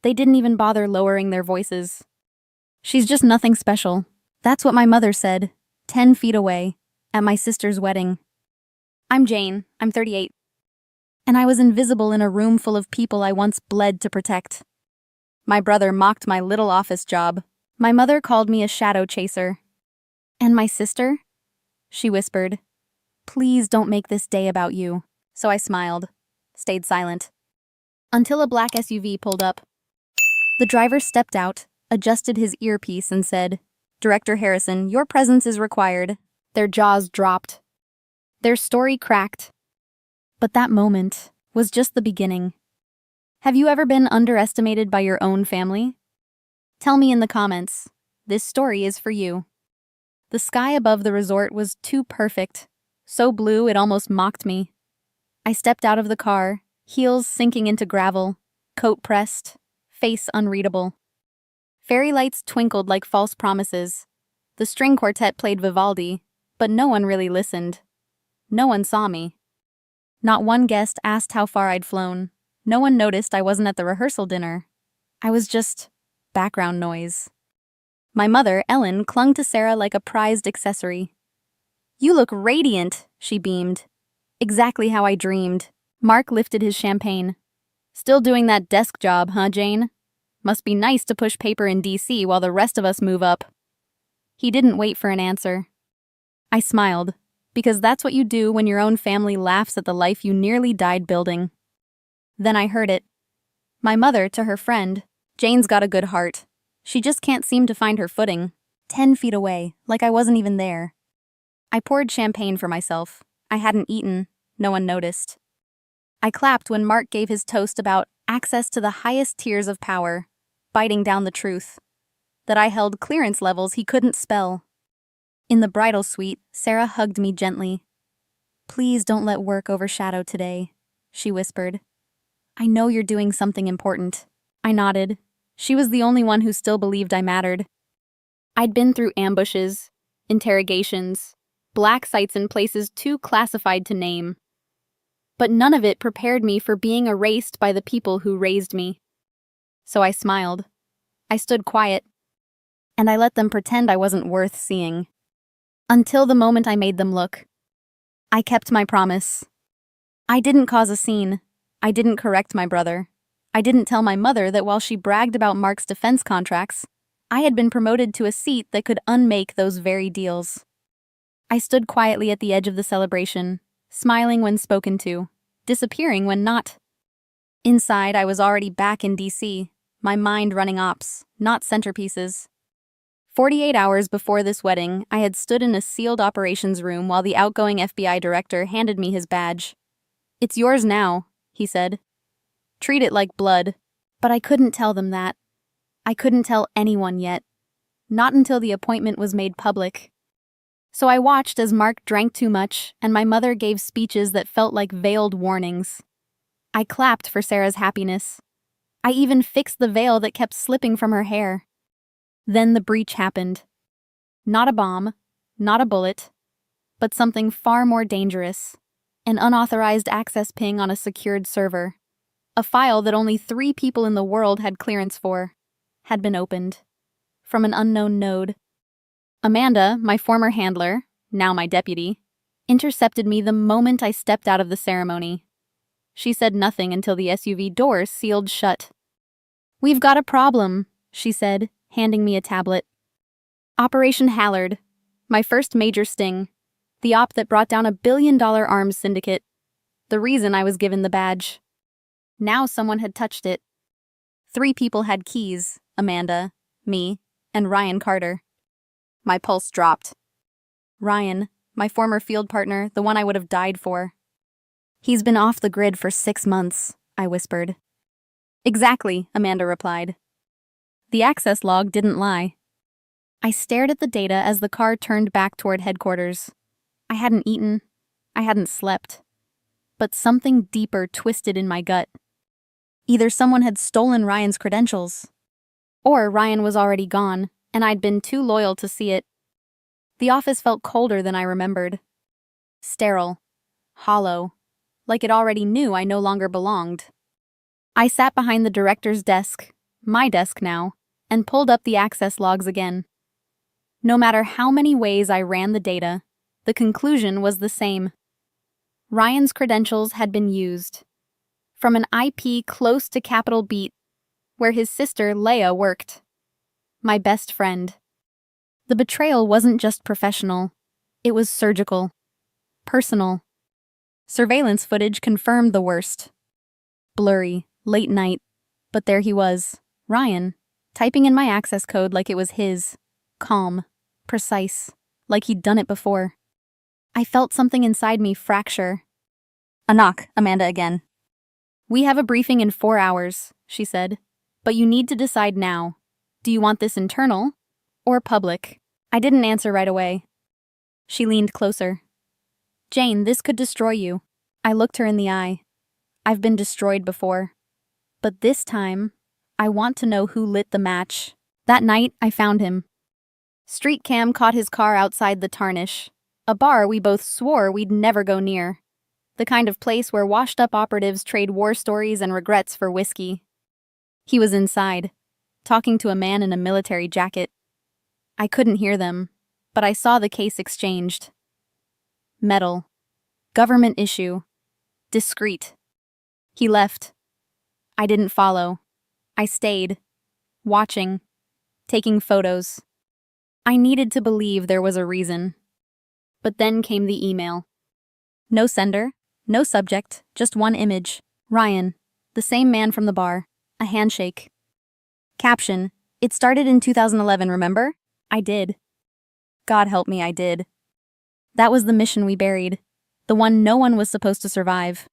They didn't even bother lowering their voices. She's just nothing special. That's what my mother said, 10 feet away, at my sister's wedding. I'm Jane, I'm 38. And I was invisible in a room full of people I once bled to protect. My brother mocked my little office job. My mother called me a shadow chaser. And my sister? She whispered, "Please don't make this day about you." So I smiled, stayed silent. Until a black SUV pulled up. The driver stepped out, adjusted his earpiece and said, "Director Harrison, your presence is required." Their jaws dropped. Their story cracked. But that moment was just the beginning. Have you ever been underestimated by your own family? Tell me in the comments. This story is for you. The sky above the resort was too perfect, so blue it almost mocked me. I stepped out of the car, heels sinking into gravel, coat pressed, face unreadable. Fairy lights twinkled like false promises. The string quartet played Vivaldi, but no one really listened. No one saw me. Not one guest asked how far I'd flown. No one noticed I wasn't at the rehearsal dinner. I was just background noise. My mother, Ellen, clung to Sarah like a prized accessory. "You look radiant," she beamed. Exactly how I dreamed. Mark lifted his champagne. "Still doing that desk job, huh, Jane? Must be nice to push paper in DC while the rest of us move up." He didn't wait for an answer. I smiled, because that's what you do when your own family laughs at the life you nearly died building. Then I heard it. My mother to her friend, "Jane's got a good heart. She just can't seem to find her footing." 10 feet away, like I wasn't even there. I poured champagne for myself. I hadn't eaten. No one noticed. I clapped when Mark gave his toast about access to the highest tiers of power, biting down the truth. That I held clearance levels he couldn't spell. In the bridal suite, Sarah hugged me gently. "Please don't let work overshadow today," she whispered. "I know you're doing something important." I nodded. She was the only one who still believed I mattered. I'd been through ambushes, interrogations, black sites in places too classified to name. But none of it prepared me for being erased by the people who raised me. So I smiled. I stood quiet. And I let them pretend I wasn't worth seeing. Until the moment I made them look. I kept my promise. I didn't cause a scene. I didn't correct my brother. I didn't tell my mother that while she bragged about Mark's defense contracts, I had been promoted to a seat that could unmake those very deals. I stood quietly at the edge of the celebration, smiling when spoken to, disappearing when not. Inside, I was already back in DC, my mind running ops, not centerpieces. 48 hours before this wedding, I had stood in a sealed operations room while the outgoing FBI director handed me his badge. "It's yours now," he said. "Treat it like blood." But I couldn't tell them that. I couldn't tell anyone yet. Not until the appointment was made public. So I watched as Mark drank too much and my mother gave speeches that felt like veiled warnings. I clapped for Sarah's happiness. I even fixed the veil that kept slipping from her hair. Then the breach happened. Not a bomb, not a bullet, but something far more dangerous. An unauthorized access ping on a secured server. A file that only 3 people in the world had clearance for, had been opened. From an unknown node. Amanda, my former handler, now my deputy, intercepted me the moment I stepped out of the ceremony. She said nothing until the SUV doors sealed shut. "We've got a problem," she said, handing me a tablet. Operation Hallard, my first major sting. The op that brought down $1 billion arms syndicate. The reason I was given the badge. Now someone had touched it. 3 people had keys, Amanda, me, and Ryan Carter. My pulse dropped. Ryan, my former field partner, the one I would have died for. "He's been off the grid for 6 months, I whispered. "Exactly," Amanda replied. The access log didn't lie. I stared at the data as the car turned back toward headquarters. I hadn't eaten. I hadn't slept. But something deeper twisted in my gut. Either someone had stolen Ryan's credentials, or Ryan was already gone, and I'd been too loyal to see it. The office felt colder than I remembered. Sterile. Hollow. Like it already knew I no longer belonged. I sat behind the director's desk, my desk now, and pulled up the access logs again. No matter how many ways I ran the data, the conclusion was the same. Ryan's credentials had been used. From an IP close to Capitol Beat, where his sister Leia worked. My best friend. The betrayal wasn't just professional, it was surgical. Personal. Surveillance footage confirmed the worst. Blurry, late night, but there he was, Ryan, typing in my access code like it was his. Calm, precise, like he'd done it before. I felt something inside me fracture. A knock, Amanda again. We have a briefing in 4 hours, she said, but you need to decide now. Do you want this internal or public? I didn't answer right away. She leaned closer. Jane, this could destroy you. I looked her in the eye. I've been destroyed before. But this time, I want to know who lit the match. That night, I found him. Street cam caught his car outside the Tarnish, a bar we both swore we'd never go near. The kind of place where washed-up operatives trade war stories and regrets for whiskey. He was inside, talking to a man in a military jacket. I couldn't hear them, but I saw the case exchanged. Metal. Government issue. Discreet. He left. I didn't follow. I stayed. Watching. Taking photos. I needed to believe there was a reason. But then came the email. No sender, no subject, just one image. Ryan, the same man from the bar. A handshake. Caption, it started in 2011, remember? I did. God help me, I did. That was the mission we buried. The one no one was supposed to survive.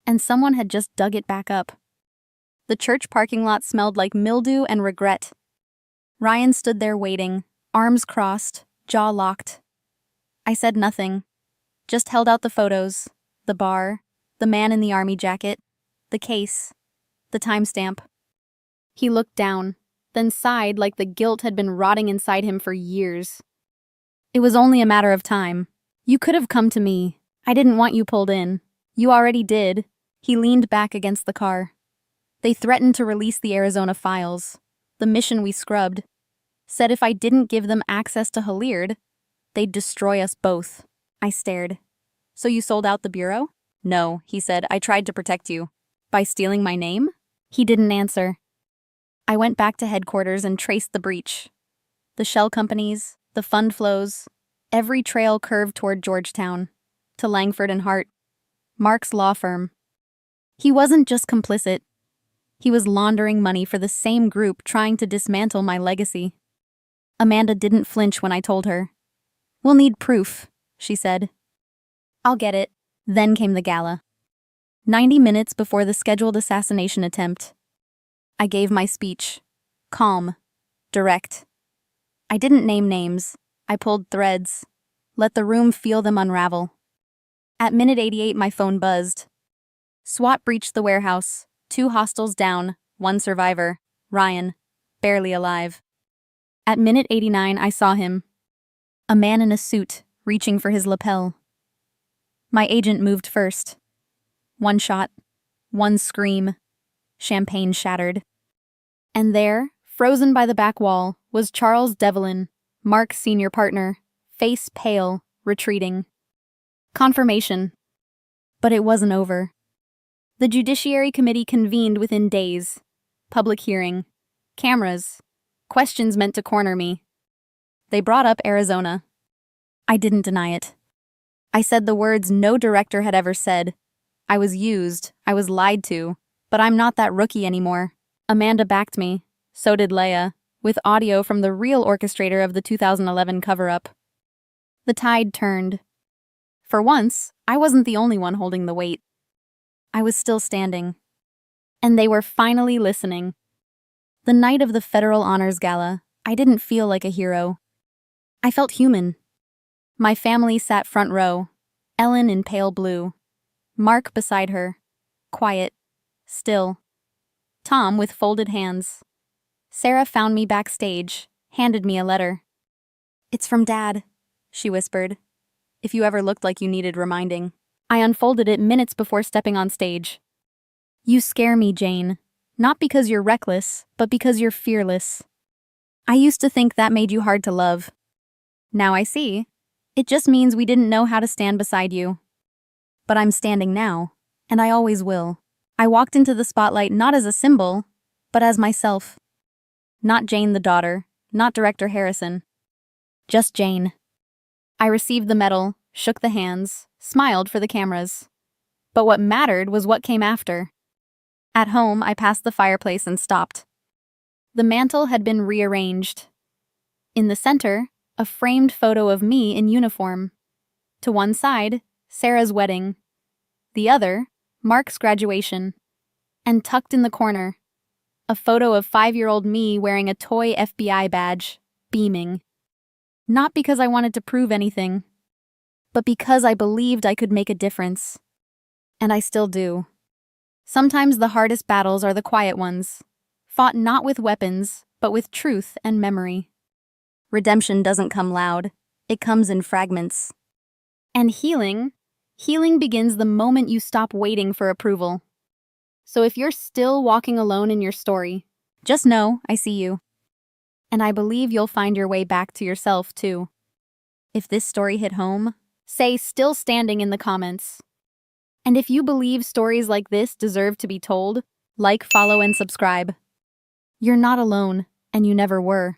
And someone had just dug it back up. The church parking lot smelled like mildew and regret. Ryan stood there waiting, arms crossed, jaw locked. I said nothing, just held out the photos, the bar, the man in the army jacket, the case, the timestamp. He looked down, then sighed like the guilt had been rotting inside him for years. It was only a matter of time. You could have come to me. I didn't want you pulled in. You already did. He leaned back against the car. They threatened to release the Arizona files, the mission we scrubbed. Said if I didn't give them access to Hilliard, they'd destroy us both. I stared. So you sold out the bureau? No, he said, I tried to protect you. By stealing my name? He didn't answer. I went back to headquarters and traced the breach. The shell companies, the fund flows, every trail curved toward Georgetown, to Langford and Hart, Mark's law firm. He wasn't just complicit. He was laundering money for the same group trying to dismantle my legacy. Amanda didn't flinch when I told her. We'll need proof, she said. I'll get it. Then came the gala. 90 minutes before the scheduled assassination attempt. I gave my speech. Calm. Direct. I didn't name names. I pulled threads. Let the room feel them unravel. At minute 88, my phone buzzed. SWAT breached the warehouse. 2 hostiles down, 1 survivor. Ryan. Barely alive. At minute 89, I saw him. A man in a suit, reaching for his lapel. My agent moved first. 1 shot. 1 scream. Champagne shattered. And there, frozen by the back wall, was Charles Devlin, Mark's senior partner, face pale, retreating. Confirmation. But it wasn't over. The Judiciary Committee convened within days. Public hearing. Cameras. Questions meant to corner me. They brought up Arizona. I didn't deny it. I said the words no director had ever said. I was used, I was lied to, but I'm not that rookie anymore. Amanda backed me. So did Leia, with audio from the real orchestrator of the 2011 cover-up. The tide turned. For once, I wasn't the only one holding the weight. I was still standing. And they were finally listening. The night of the Federal Honors Gala, I didn't feel like a hero. I felt human. My family sat front row, Ellen in pale blue, Mark beside her, quiet, still. Tom with folded hands. Sarah found me backstage, handed me a letter. It's from Dad, she whispered. If you ever looked like you needed reminding. I unfolded it minutes before stepping on stage. You scare me, Jane. Not because you're reckless, but because you're fearless. I used to think that made you hard to love. Now I see. It just means we didn't know how to stand beside you. But I'm standing now, and I always will. I walked into the spotlight not as a symbol, but as myself. Not Jane the daughter, not Director Harrison. Just Jane. I received the medal, shook the hands, smiled for the cameras. But what mattered was what came after. At home, I passed the fireplace and stopped. The mantle had been rearranged. In the center, a framed photo of me in uniform. To one side, Sarah's wedding. The other, Mark's graduation. And tucked in the corner, a photo of 5-year-old me wearing a toy FBI badge, beaming. Not because I wanted to prove anything, but because I believed I could make a difference. And I still do. Sometimes the hardest battles are the quiet ones, fought not with weapons, but with truth and memory. Redemption doesn't come loud, it comes in fragments. And healing begins the moment you stop waiting for approval. So if you're still walking alone in your story, just know I see you. And I believe you'll find your way back to yourself, too. If this story hit home, say "still standing" in the comments. And if you believe stories like this deserve to be told, like, follow, and subscribe. You're not alone, and you never were.